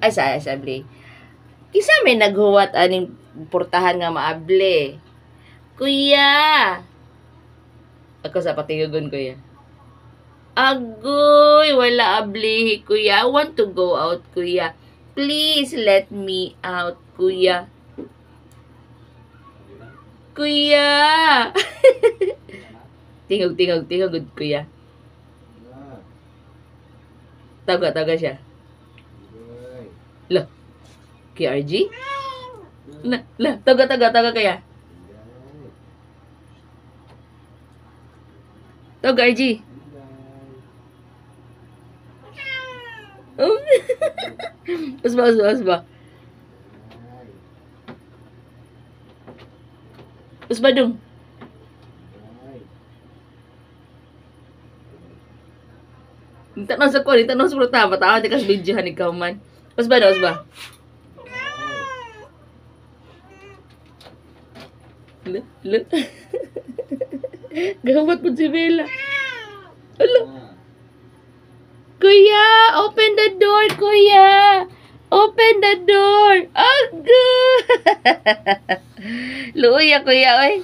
Ay, sabi. Kisa may naghuwat aning portahan nga maable. Kuya! Ako sa patigagon, kuya. Agoy, wala ablihi, kuya. I want to go out, kuya. Please let me out, kuya. Kuya! Tingog, good, kuya. Taga siya. Lah, KRG? Taga kaya. Taga RG. Oh. Usba. Usba dong. Minta na sa pertama, tawa di kas videohan ikaw man. Usba. Le. Gawat po si Bella. Alo. Kuya, open the door, kuya. Open the door. Ago. Luya, kuya, oy.